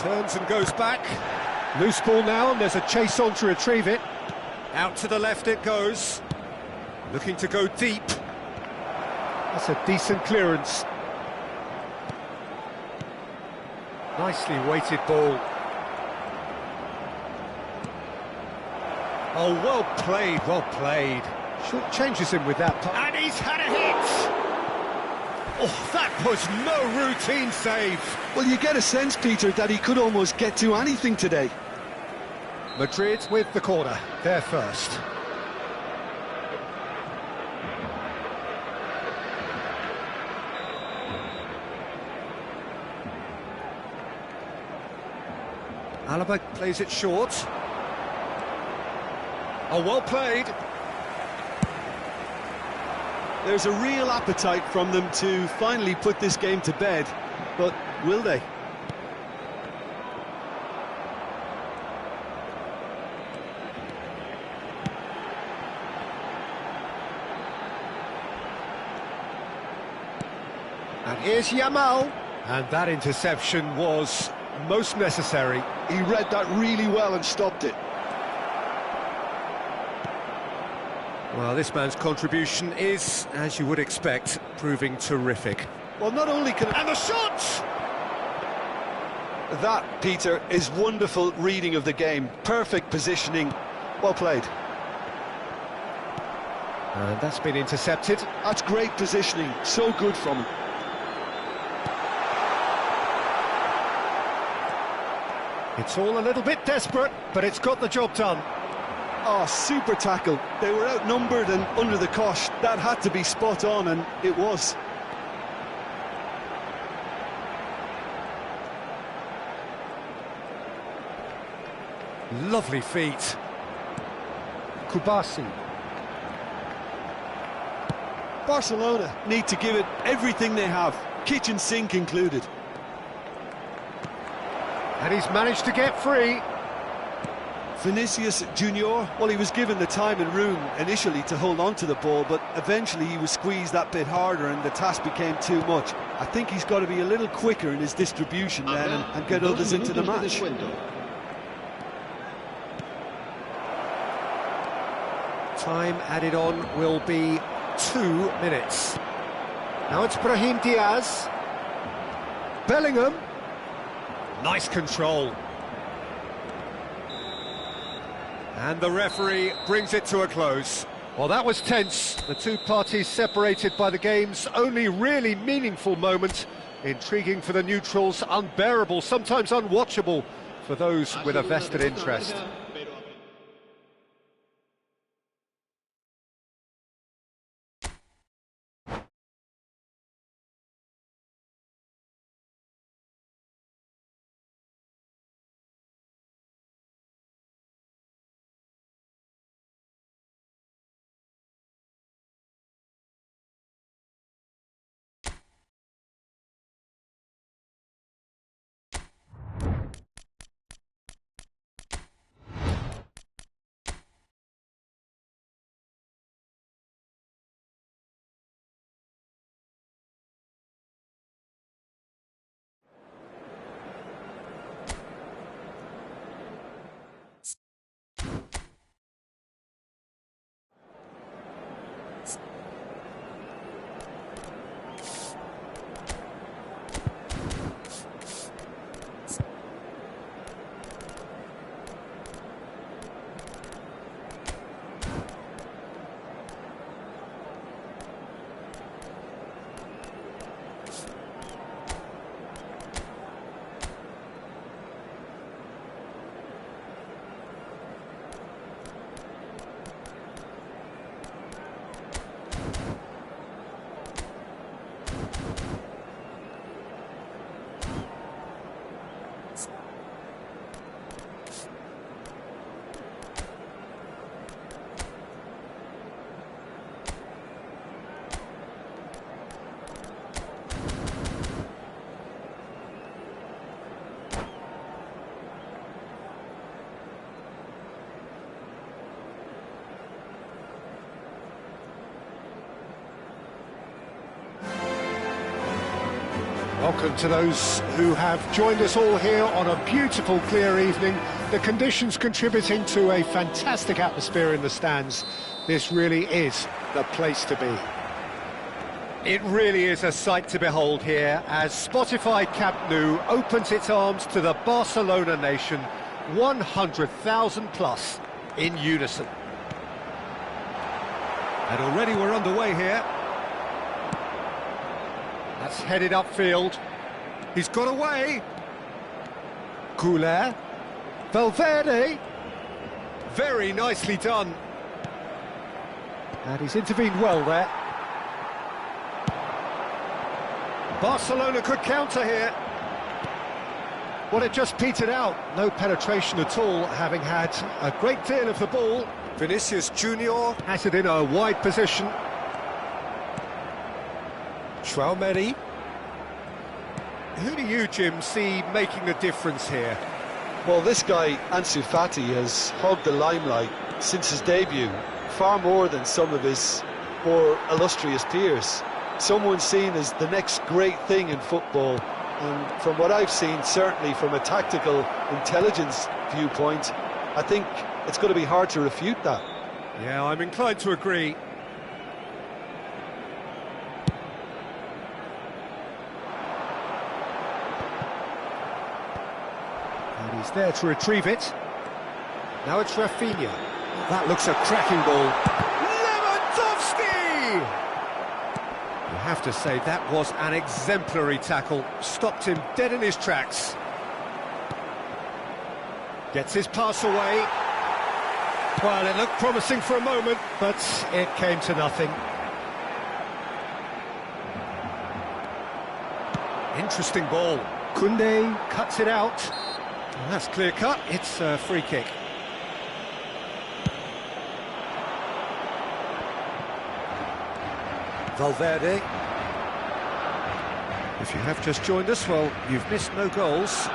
Turns and goes back. Loose ball now, and there's a chase on to retrieve it. Out to the left it goes. Looking to go deep. That's a decent clearance. Nicely weighted ball. Oh, well played, well played. Short changes him with that. And he's had a hit! Oh, that was no routine save. Well, you get a sense, Peter, that he could almost get to anything today. Madrid with the corner, they're first. Alaba plays it short. Oh, well played. There's a real appetite from them to finally put this game to bed, but will they? And here's Yamal. And that interception was most necessary. He read that really well and stopped it. Well, this man's contribution is, as you would expect, proving terrific. Well, not only can... And the shot! That, Peter, is wonderful reading of the game. Perfect positioning. Well played. And that's been intercepted. That's great positioning. So good from him. It's all a little bit desperate, but it's got the job done. Oh, super tackle. They were outnumbered and under the cosh. That had to be spot on, and it was. Lovely feet. Kubasi. Barcelona need to give it everything they have, kitchen sink included. And he's managed to get free. Vinicius Junior, well, he was given the time and room initially to hold on to the ball, but eventually he was squeezed that bit harder and the task became too much. I think he's got to be a little quicker in his distribution then and get others into the match. Time added on will be 2 minutes. Now it's Brahim Diaz. Bellingham. Nice control. And the referee brings it to a close. Well, that was tense. The two parties separated by the game's only really meaningful moment. Intriguing for the neutrals, unbearable, sometimes unwatchable for those with a vested interest. Welcome to those who have joined us all here on a beautiful, clear evening. The conditions contributing to a fantastic atmosphere in the stands. This really is the place to be. It really is a sight to behold here as Spotify Camp Nou opens its arms to the Barcelona nation, 100,000 plus in unison. And already we're underway here. That's headed upfield. He's got away. Couler. Valverde. Very nicely done. And he's intervened well there. Barcelona could counter here. Well, it just petered out. No penetration at all, having had a great deal of the ball. Vinicius Junior has it in a wide position. Tchouaméni. Who do you, Jim, see making the difference here? Well, this guy, Ansu Fati, has hogged the limelight since his debut, far more than some of his more illustrious peers. someone seen as the next great thing in football. And from what I've seen, certainly from a tactical intelligence viewpoint, I think it's going to be hard to refute that. Yeah, I'm inclined to agree. And he's there to retrieve it. Now it's Rafinha. That looks a cracking ball. Lewandowski! You have to say that was an exemplary tackle. Stopped him dead in his tracks. Gets his pass away. Well, it looked promising for a moment, but it came to nothing. Interesting ball. Koundé cuts it out. And that's clear cut. It's a free kick. Valverde. If you have just joined us, well, you've missed no goals.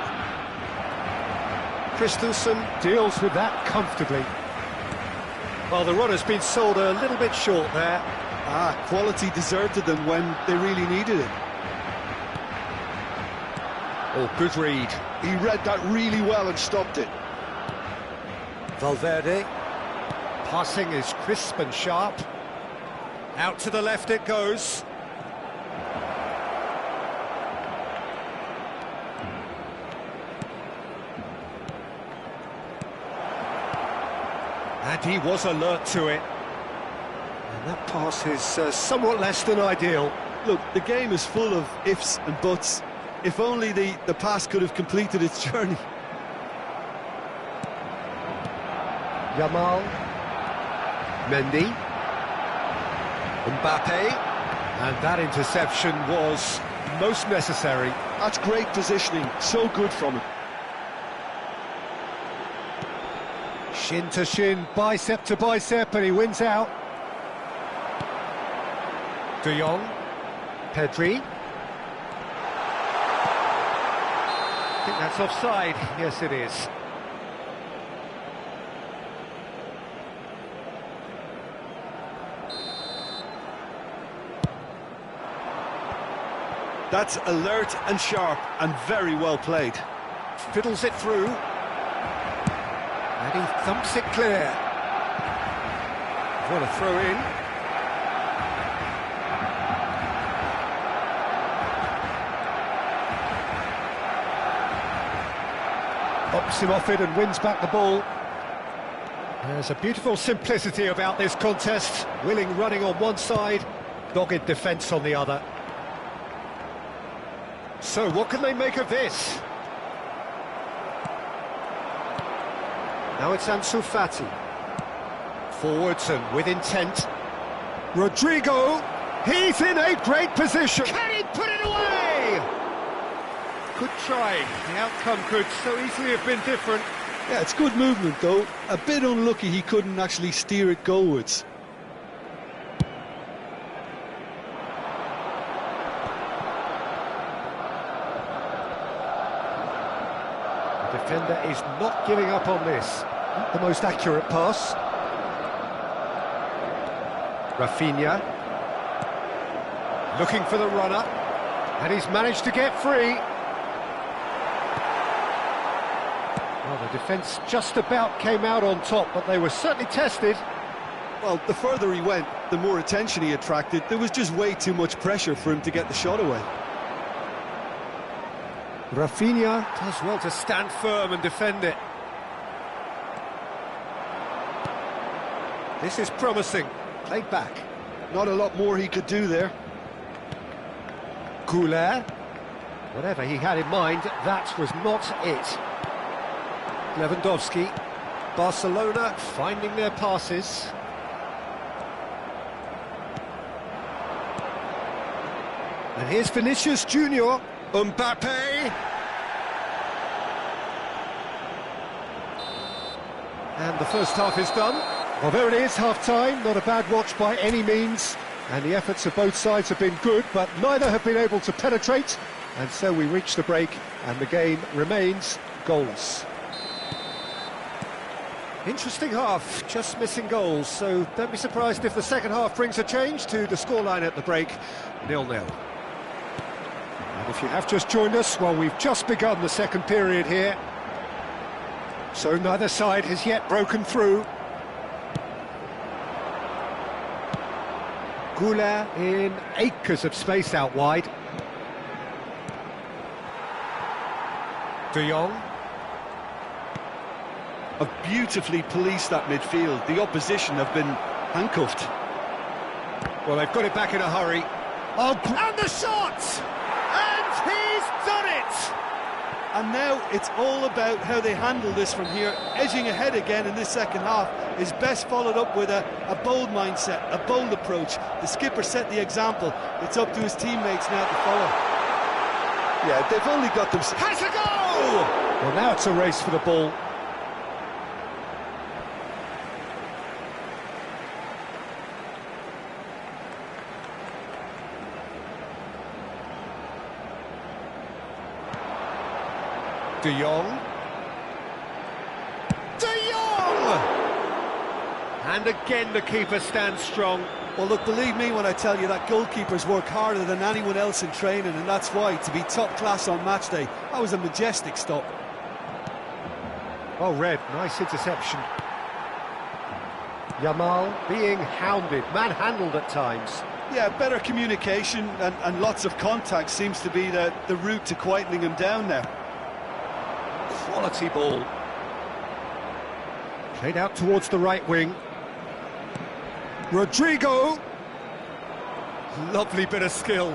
Christensen deals with that comfortably. Well, the run has been sold a little bit short there. Quality deserted them when they really needed it. Oh, good read. He read that really well and stopped it. Valverde. Passing is crisp and sharp. Out to the left it goes. And he was alert to it. And that pass is somewhat less than ideal. Look, the game is full of ifs and buts. If only the pass could have completed its journey. Yamal. Mendy. Mbappe. And that interception was most necessary. That's great positioning, so good from him. Shin to shin, bicep to bicep, and he wins out. De Jong. Pedri. I think that's offside. Yes, it is. That's alert and sharp and very well played. Fiddles it through. And he thumps it clear. What a throw in. Pops him off it and wins back the ball. There's a beautiful simplicity about this contest. Willing running on one side, dogged defence on the other. So what can they make of this? Now it's Ansu Fati. Forwards and with intent. Rodrigo, he's in a great position. Can he put it away? Good try. The outcome could so easily have been different. Yeah, it's good movement though. A bit unlucky he couldn't actually steer it goalwards. The defender is not giving up on this. Not the most accurate pass. Rafinha. Looking for the runner. And he's managed to get free. Well, the defence just about came out on top, but they were certainly tested. Well, the further he went, the more attention he attracted. There was just way too much pressure for him to get the shot away. Rafinha does well to stand firm and defend it. This is promising. Played back. Not a lot more he could do there. Goulet. Whatever he had in mind, that was not it. Lewandowski. Barcelona finding their passes. And here's Vinicius Junior. Mbappe. And the first half is done. Well, there it is, half-time. Not a bad watch by any means. And the efforts of both sides have been good, but neither have been able to penetrate. And so we reach the break, and the game remains goalless. Interesting half, just missing goals, so don't be surprised if the second half brings a change to the scoreline at the break, 0-0. And if you have just joined us, well, we've just begun the second period here, so neither side has yet broken through. Goula in acres of space out wide. De Jong. Have beautifully policed that midfield. The opposition have been handcuffed. Well, they've got it back in a hurry. Oh, and the shot! And he's done it! And now it's all about how they handle this from here. Edging ahead again in this second half is best followed up with a bold mindset, a bold approach. The skipper set the example. It's up to his teammates now to follow. Yeah, they've only got them... Has a goal! Well, now it's a race for the ball. De Jong. De Jong! And again the keeper stands strong. Well, look, believe me when I tell you that goalkeepers work harder than anyone else in training, and that's why, to be top class on match day, that was a majestic stop. Well read, nice interception. Yamal being hounded, manhandled at times. Yeah, better communication and lots of contact seems to be the route to quietening him down now. Quality ball. Played out towards the right wing. Rodrigo. Lovely bit of skill.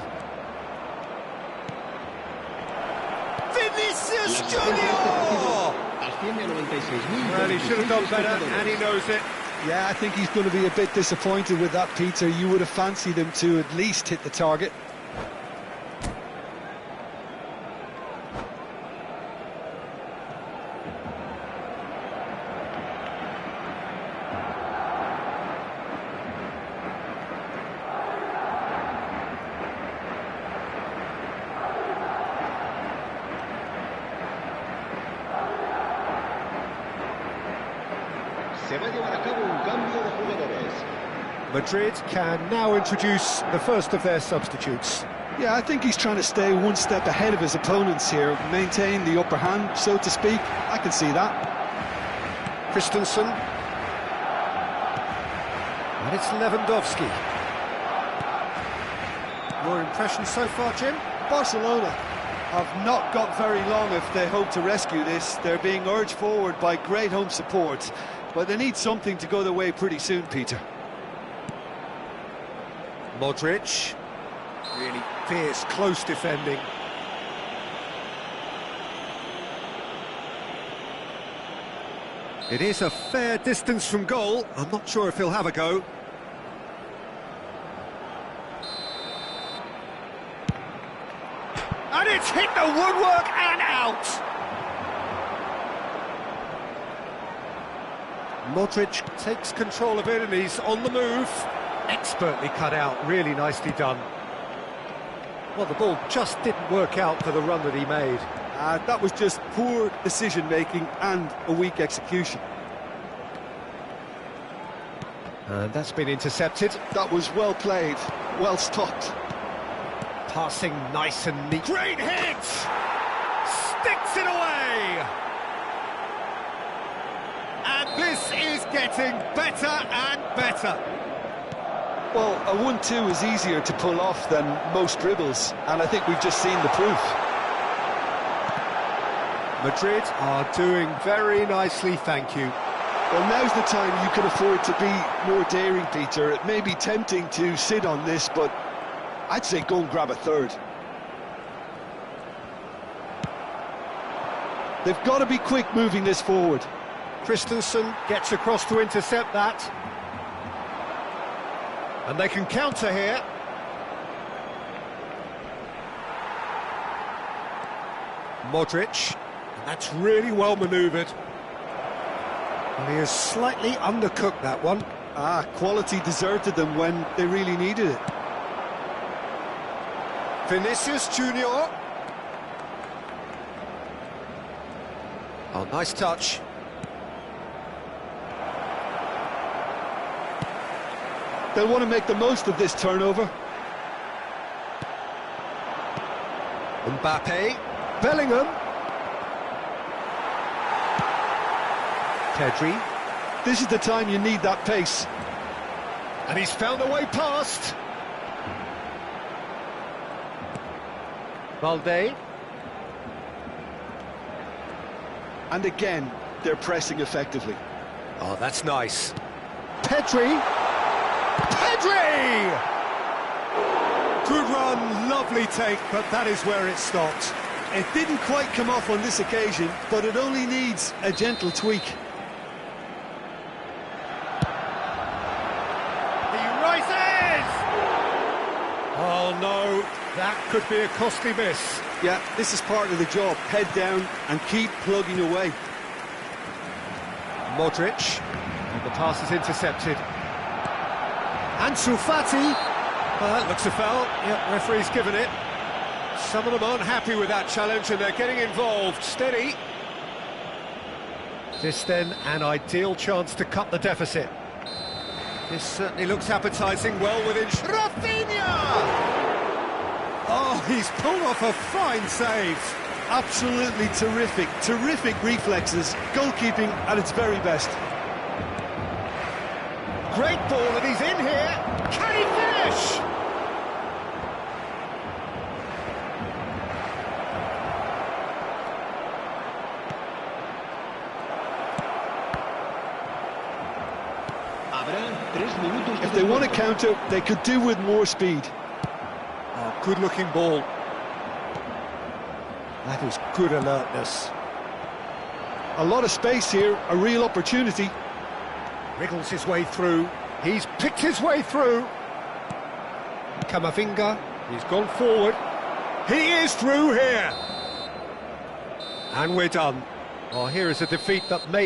Vinicius Junior! Well, he should have done better, and he knows it. Yeah, I think he's going to be a bit disappointed with that, Peter. You would have fancied him to at least hit the target. Se va a llevar a cabo un cambio de jugadores. Madrid can now introduce the first of their substitutes. Yeah, I think he's trying to stay one step ahead of his opponents here, maintain the upper hand, so to speak. I can see that. Christensen. And it's Lewandowski. Your impression so far, Jim? Barcelona have not got very long if they hope to rescue this. They're being urged forward by great home support, but they need something to go their way pretty soon, Peter. Modric. Really fierce, close defending. It is a fair distance from goal. I'm not sure if he'll have a go. And it's hit the woodwork and out! Modric takes control of it and he's on the move. Expertly cut out, really nicely done. Well, the ball just didn't work out for the run that he made. That was just poor decision-making and a weak execution. And that's been intercepted. That was well played, well stopped. Passing nice and neat. Great hit! Sticks it away! And this is getting better and better. Well, a 1-2 is easier to pull off than most dribbles, and I think we've just seen the proof. Madrid are doing very nicely, thank you. Well, now's the time you can afford to be more daring, Peter. It may be tempting to sit on this, but I'd say go and grab a third. They've got to be quick moving this forward. Christensen gets across to intercept that. And they can counter here. Modric. And that's really well manoeuvred. And he has slightly undercooked that one. Quality deserted them when they really needed it. Vinicius Junior. Oh, nice touch. They'll want to make the most of this turnover. Mbappe, Bellingham, Pedri, This is the time you need that pace. and he's found a way past. Balde, And again, they're pressing effectively. oh, that's nice. Pedri, Pedri! Good run, lovely take, but that is where it stopped. It didn't quite come off on this occasion, but it only needs a gentle tweak. He rises! Oh no, that could be a costly miss. Yeah, this is part of the job. Head down and keep plugging away. Modric, and the pass is intercepted. Ansu Fati, that looks a foul. Yep, referee's given it. Some of them aren't happy with that challenge and they're getting involved. Steady. This then an ideal chance to cut the deficit. This certainly looks appetising, well within... Rafinha! Oh, he's pulled off a fine save. Absolutely terrific, terrific reflexes. Goalkeeping at its very best. Great ball and he's in here. Can he finish? If they want to counter, they could do with more speed. Oh, good-looking ball. That is good alertness. A lot of space here, a real opportunity. Wriggles his way through. He's picked his way through. Camavinga, he's gone forward. He is through here. And we're done. Oh, here is a defeat that may